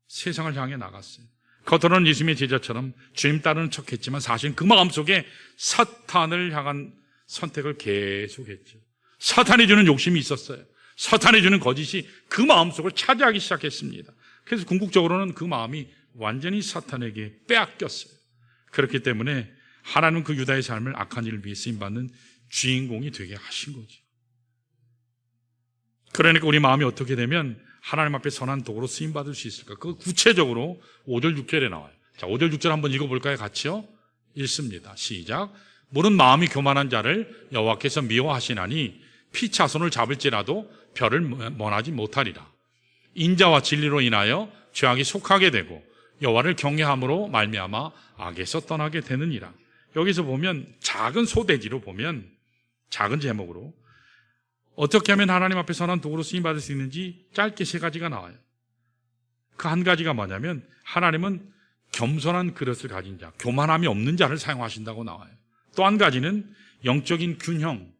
세상을 향해 나갔어요. 겉으로는 예수님의 제자처럼 주님 따르는 척했지만 사실 그 마음속에 사탄을 향한 선택을 계속했죠. 사탄이 주는 욕심이 있었어요. 사탄이 주는 거짓이 그 마음속을 차지하기 시작했습니다. 그래서 궁극적으로는 그 마음이 완전히 사탄에게 빼앗겼어요. 그렇기 때문에 하나님은 그 유다의 삶을 악한 일을 위해 쓰임받는 주인공이 되게 하신 거죠. 그러니까 우리 마음이 어떻게 되면 하나님 앞에 선한 도구로 쓰임받을 수 있을까? 그 구체적으로 5절 6절에 나와요. 자, 5절 6절 한번 읽어볼까요? 같이요? 읽습니다. 시작. 물은 마음이 교만한 자를 여호와께서 미워하시나니 피차손을 잡을지라도 별을 면하지 못하리라. 인자와 진리로 인하여 죄악이 속하게 되고 여호와를 경외함으로 말미암아 악에서 떠나게 되느니라. 여기서 보면 작은 소대지로 보면 작은 제목으로 어떻게 하면 하나님 앞에 선한 도구로 쓰임받을 수 있는지 짧게 3가지가 나와요. 그 한 가지가 뭐냐면 하나님은 겸손한 그릇을 가진 자, 교만함이 없는 자를 사용하신다고 나와요. 또 한 가지는 영적인 균형,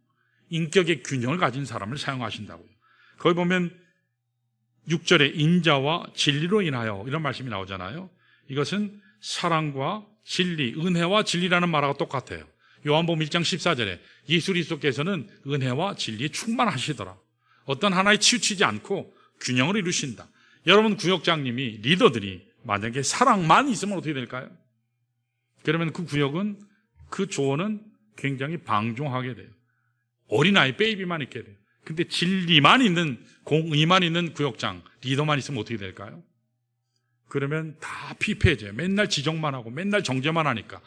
인격의 균형을 가진 사람을 사용하신다고요. 거기 보면 6절에 인자와 진리로 인하여 이런 말씀이 나오잖아요. 이것은 사랑과 진리, 은혜와 진리라는 말하고 똑같아요. 요한복음 1장 14절에 예수 그리스도께서는 은혜와 진리에 충만하시더라. 어떤 하나에 치우치지 않고 균형을 이루신다. 여러분 구역장님이, 리더들이 만약에 사랑만 있으면 어떻게 될까요? 그러면 그 구역은, 그 조언은 굉장히 방종하게 돼요. 어린아이 베이비만 있게 돼요. 근데 진리만 있는, 공의만 있는 구역장, 리더만 있으면 어떻게 될까요? 그러면 다 피폐해져요. 맨날 지적만 하고 맨날 정죄만 하니까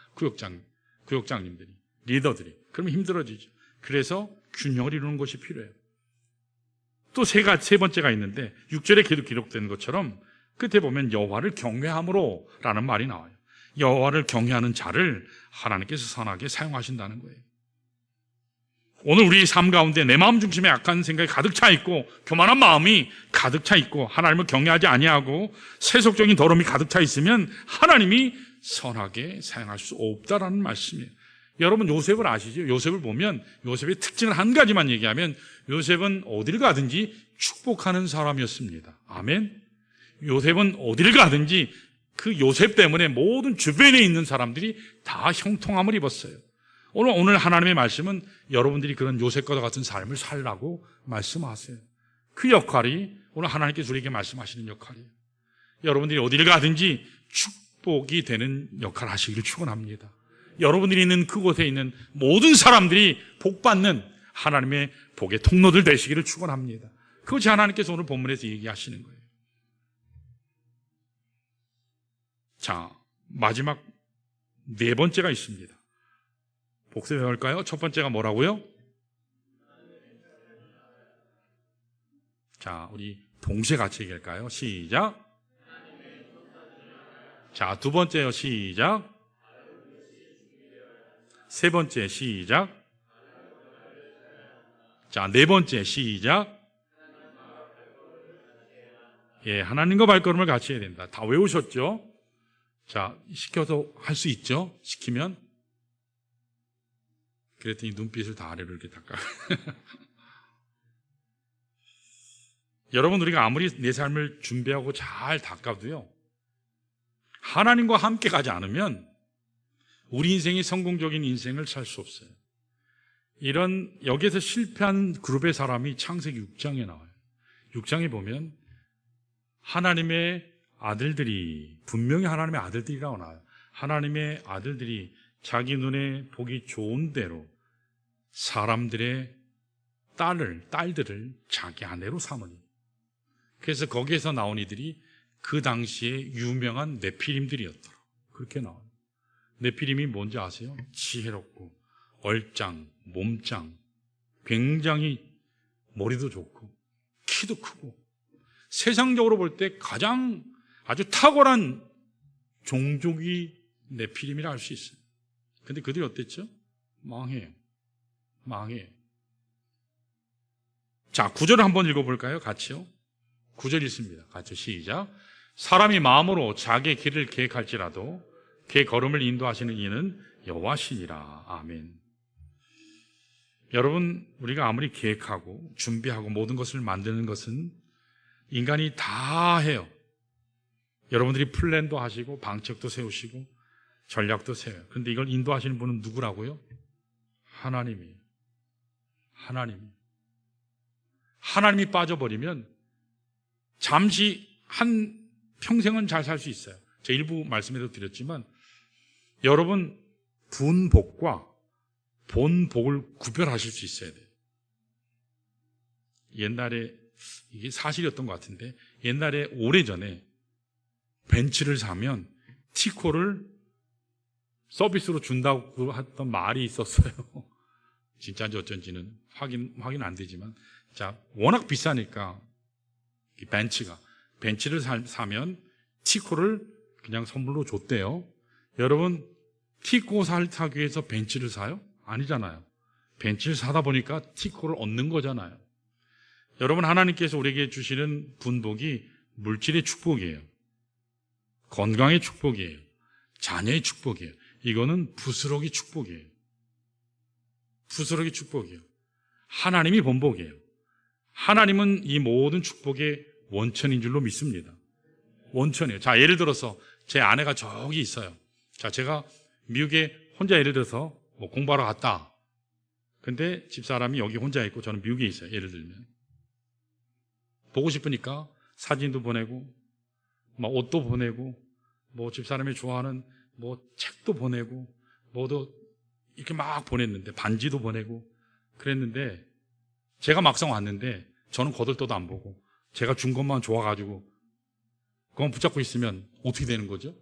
구역장님들이, 리더들이. 그러면 힘들어지죠. 그래서 균형을 이루는 것이 필요해요. 또 세 번째가 있는데 6절에 기록된 것처럼 끝에 보면 여호와를 경외함으로 라는 말이 나와요. 여호와를 경외하는 자를 하나님께서 선하게 사용하신다는 거예요. 오늘 우리 삶 가운데 내 마음 중심에 악한 생각이 가득 차 있고 교만한 마음이 가득 차 있고 하나님을 경외하지 아니하고 세속적인 더러움이 가득 차 있으면 하나님이 선하게 사용할 수 없다라는 말씀이에요. 여러분 요셉을 아시죠? 요셉을 보면 요셉의 특징을 한 가지만 얘기하면 요셉은 어딜 가든지 축복하는 사람이었습니다. 아멘. 요셉은 어딜 가든지 그 요셉 때문에 모든 주변에 있는 사람들이 다 형통함을 입었어요. 오늘 하나님의 말씀은 여러분들이 그런 요셉과 같은 삶을 살라고 말씀하세요. 그 역할이 오늘 하나님께서 우리에게 말씀하시는 역할이에요. 여러분들이 어디를 가든지 축복이 되는 역할을 하시기를 축원합니다. 여러분들이 있는 그곳에 있는 모든 사람들이 복받는 하나님의 복의 통로들 되시기를 축원합니다. 그것이 하나님께서 오늘 본문에서 얘기하시는 거예요. 자, 마지막 네 번째가 있습니다. 복습해 볼까요? 첫 번째가 뭐라고요? 자, 우리 동시에 같이 얘기할까요? 시작. 자, 두 번째요. 시작. 세 번째 시작. 자, 네 번째 시작. 예, 하나님과 발걸음을 같이 해야 된다. 다 외우셨죠? 자, 시켜서 할 수 있죠? 시키면. 그랬더니 눈빛을 다 아래로 이렇게 닦아. 여러분, 우리가 아무리 내 삶을 준비하고 잘 닦아도요, 하나님과 함께 가지 않으면 우리 인생이 성공적인 인생을 살 수 없어요. 이런 여기에서 실패한 그룹의 사람이 창세기 6장에 나와요. 6장에 보면 하나님의 아들들이, 분명히 하나님의 아들들이라고 나와요. 하나님의 아들들이 자기 눈에 보기 좋은 대로 사람들의 딸들을 자기 아내로 삼으니. 그래서 거기에서 나온 이들이 그 당시에 유명한 네피림들이었더라. 그렇게 나와요. 네피림이 뭔지 아세요? 지혜롭고 얼짱, 몸짱, 굉장히 머리도 좋고 키도 크고 세상적으로 볼 때 가장 아주 탁월한 종족이 네피림이라 할 수 있어요. 근데 그들이 어땠죠? 망해요. 자, 9절을 한번 읽어볼까요? 같이요. 9절 있습니다. 같이 시작. 사람이 마음으로 자기의 길을 계획할지라도 그의 걸음을 인도하시는 이는 여호와시니라. 아멘. 여러분, 우리가 아무리 계획하고 준비하고 모든 것을 만드는 것은 인간이 다 해요. 여러분들이 플랜도 하시고 방책도 세우시고 전략도 세워요. 그런데 이걸 인도하시는 분은 누구라고요? 하나님이 빠져버리면 잠시 한 평생은 잘 살 수 있어요. 제가 일부 말씀에도 드렸지만 여러분, 분복과 본복을 구별하실 수 있어야 돼요. 옛날에 이게 사실이었던 것 같은데 옛날에 오래전에 벤츠를 사면 티코를 서비스로 준다고 했던 말이 있었어요. 진짜인지 어쩐지는 확인 안 되지만, 자, 워낙 비싸니까 벤츠를 사면 티코를 그냥 선물로 줬대요. 여러분, 티코 사기 위해서 벤츠를 사요? 아니잖아요. 벤츠를 사다 보니까 티코를 얻는 거잖아요. 여러분, 하나님께서 우리에게 주시는 분복이 물질의 축복이에요. 건강의 축복이에요. 자녀의 축복이에요. 이거는 부스러기 축복이에요. 부스러기 축복이에요. 하나님이 본복이에요. 하나님은 이 모든 축복의 원천인 줄로 믿습니다. 원천이에요. 자, 예를 들어서 제 아내가 저기 있어요. 자, 제가 미국에 혼자 예를 들어서 공부하러 갔다. 근데 집사람이 여기 혼자 있고 저는 미국에 있어요. 예를 들면. 보고 싶으니까 사진도 보내고, 옷도 보내고, 집사람이 좋아하는 책도 보내고, 이렇게 막 보냈는데, 반지도 보내고, 그랬는데, 제가 막상 왔는데, 저는 거들떠도 안 보고, 제가 준 것만 좋아가지고, 그건 붙잡고 있으면 어떻게 되는 거죠?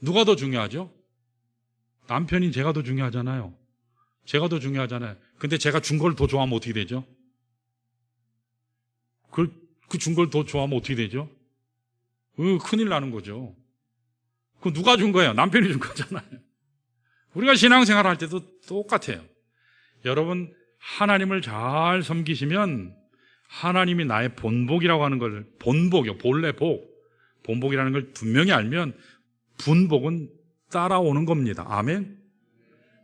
누가 더 중요하죠? 남편인 제가 더 중요하잖아요. 제가 더 중요하잖아요. 근데 제가 준 걸 더 좋아하면 어떻게 되죠? 그 준 걸 더 좋아하면 어떻게 되죠? 큰일 나는 거죠. 그 누가 준 거예요? 남편이 준 거잖아요. 우리가 신앙생활 할 때도 똑같아요. 여러분, 하나님을 잘 섬기시면 하나님이 나의 본복이라고 하는 걸, 본복이요, 본래 복, 본복이라는 걸 분명히 알면 분복은 따라오는 겁니다. 아멘.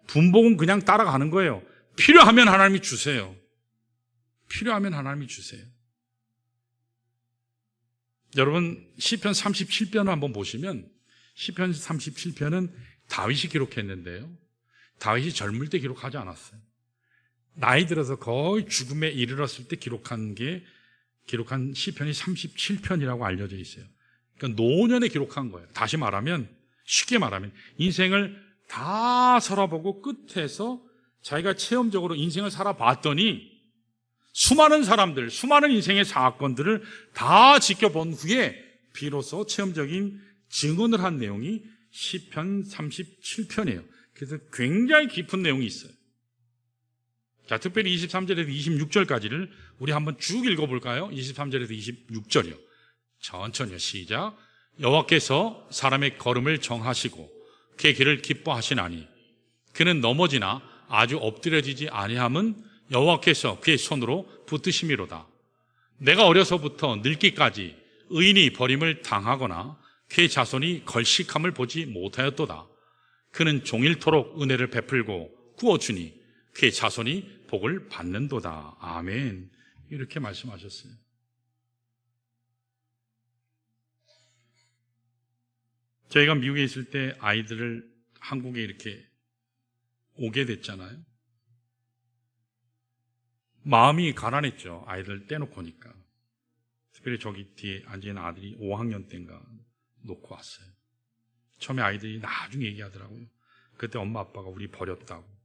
분복은 그냥 따라가는 거예요. 필요하면 하나님이 주세요. 필요하면 하나님이 주세요. 여러분, 시편 37편을 한번 보시면 시편 37편은 다윗이 기록했는데요, 다윗이 젊을 때 기록하지 않았어요. 나이 들어서 거의 죽음에 이르렀을 때 기록한 시편이 37편이라고 알려져 있어요. 그러니까 노년에 기록한 거예요. 다시 말하면, 쉽게 말하면 인생을 다 살아보고 끝에서 자기가 체험적으로 인생을 살아봤더니 수많은 사람들, 수많은 인생의 사건들을 다 지켜본 후에 비로소 체험적인 증언을 한 내용이 시편 37편이에요. 그래서 굉장히 깊은 내용이 있어요. 자, 특별히 23절에서 26절까지를 우리 한번 쭉 읽어볼까요? 23절에서 26절이요. 천천히요. 시작. 여호와께서 사람의 걸음을 정하시고 그의 길을 기뻐하시나니 그는 넘어지나 아주 엎드려지지 아니함은 여호와께서 그의 손으로 붙드심이로다. 내가 어려서부터 늙기까지 의인이 버림을 당하거나 그의 자손이 걸식함을 보지 못하였도다. 그는 종일토록 은혜를 베풀고 구워주니 그의 자손이 복을 받는도다. 아멘. 이렇게 말씀하셨어요. 저희가 미국에 있을 때 아이들을 한국에 이렇게 오게 됐잖아요. 마음이 가난했죠. 아이들 떼놓고 오니까. 특별히 저기 뒤에 앉아있는 아들이 5학년 때인가 놓고 왔어요. 처음에 아이들이 나중에 얘기하더라고요. 그때 엄마 아빠가 우리 버렸다고.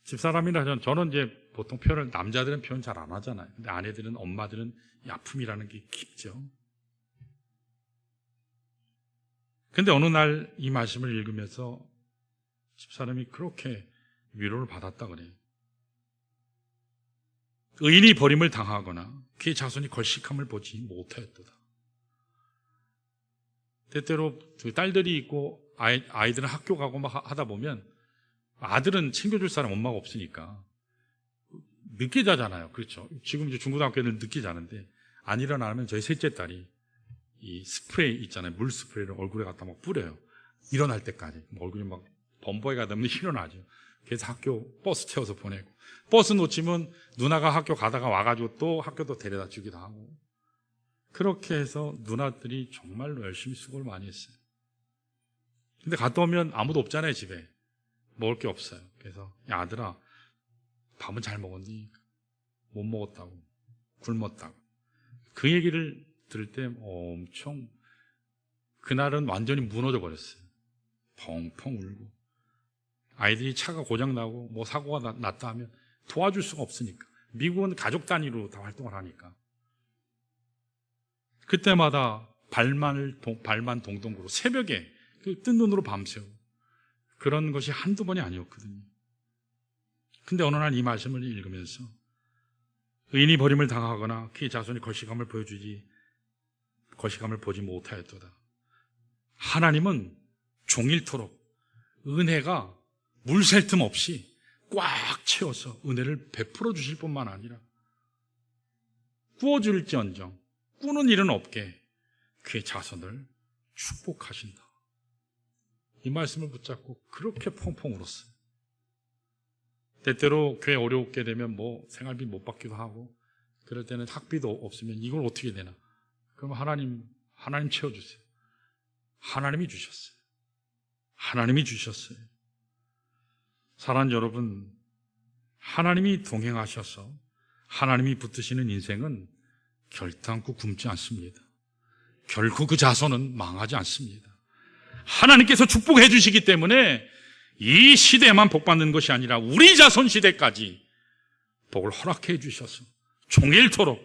집사람이라 저는 이제 보통 표현을, 남자들은 표현 잘 안 하잖아요. 근데 아내들은, 엄마들은 이 아픔이라는 게 깊죠. 근데 어느 날 이 말씀을 읽으면서 집사람이 그렇게 위로를 받았다 그래요. 의인이 버림을 당하거나 그의 자손이 걸식함을 보지 못하였도다. 때때로 그 딸들이 있고 아이들은 학교 가고 막 하다 보면 아들은 챙겨줄 사람 엄마가 없으니까 늦게 자잖아요. 그렇죠. 지금 이제 중고등학교 애들 늦게 자는데 안 일어나면 저희 셋째 딸이 이 스프레이 있잖아요. 물 스프레이를 얼굴에 갖다 막 뿌려요. 일어날 때까지. 얼굴이 막 범벅이 가다 보면 일어나죠. 그래서 학교 버스 태워서 보내고, 버스 놓치면 누나가 학교 가다가 와가지고 또 학교도 데려다 주기도 하고, 그렇게 해서 누나들이 정말로 열심히 수고를 많이 했어요. 근데 갔다 오면 아무도 없잖아요. 집에 먹을 게 없어요. 그래서 야, 아들아, 밥은 잘 먹었니? 못 먹었다고, 굶었다고. 그 얘기를 들을 때 엄청, 그날은 완전히 무너져 버렸어요. 펑펑 울고. 아이들이 차가 고장나고 뭐 사고가 났다 하면 도와줄 수가 없으니까. 미국은 가족 단위로 다 활동을 하니까. 그때마다 발만 동동구로 새벽에 뜬 눈으로 밤새고, 그런 것이 한두 번이 아니었거든요. 근데 어느 날 이 말씀을 읽으면서 의인이 버림을 당하거나 그의 자손이 걸식함을 보지 못하였도다. 하나님은 종일토록 은혜가 물 셀 틈 없이 꽉 채워서 은혜를 베풀어 주실 뿐만 아니라 구워줄지언정 꾸는 일은 없게 그의 자손을 축복하신다. 이 말씀을 붙잡고 그렇게 펑펑 울었어요. 때때로 교회 어렵게 되면 뭐 생활비 못 받기도 하고, 그럴 때는 학비도 없으면 이걸 어떻게 되나? 그럼 하나님 채워주세요. 하나님이 주셨어요. 하나님이 주셨어요. 사랑하는 여러분, 하나님이 동행하셔서 하나님이 붙드시는 인생은 결단코 굶지 않습니다. 결코 그 자손은 망하지 않습니다. 하나님께서 축복해 주시기 때문에 이 시대에만 복받는 것이 아니라 우리 자손 시대까지 복을 허락해 주셔서 종일토록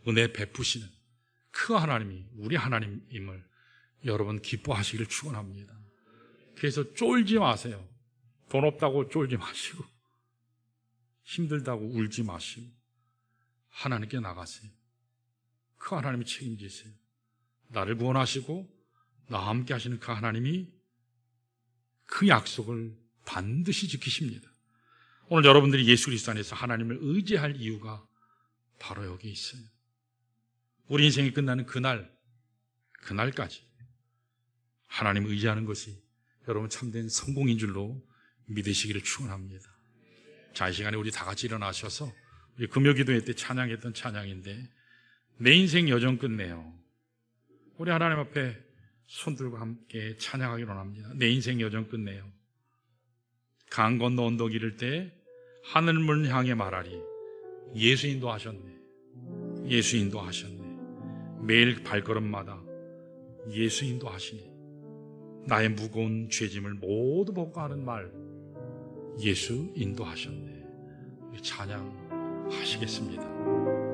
은혜 베푸시는 그 하나님이 우리 하나님임을 여러분 기뻐하시기를 축원합니다. 그래서 쫄지 마세요. 돈 없다고 쫄지 마시고, 힘들다고 울지 마시고, 하나님께 나가세요. 그 하나님이 책임지세요. 나를 구원하시고 나와 함께 하시는 그 하나님이 그 약속을 반드시 지키십니다. 오늘 여러분들이 예수 그리스도 안에서 하나님을 의지할 이유가 바로 여기 있어요. 우리 인생이 끝나는 그날까지 하나님을 의지하는 것이 여러분 참된 성공인 줄로 믿으시기를 축원합니다. 자, 이 시간에 우리 다 같이 일어나셔서 우리 금요기도회 때 찬양했던 찬양인데, 내 인생 여정 끝내요. 우리 하나님 앞에 손들고 함께 찬양하기로 합니다. 내 인생 여정 끝내요. 강 건너 언덕 이를 때 하늘문 향해 말하리. 예수 인도하셨네. 예수 인도하셨네. 매일 발걸음마다 예수 인도하시니 나의 무거운 죄짐을 모두 벗고 하는 말, 예수 인도하셨네. 찬양하시겠습니다.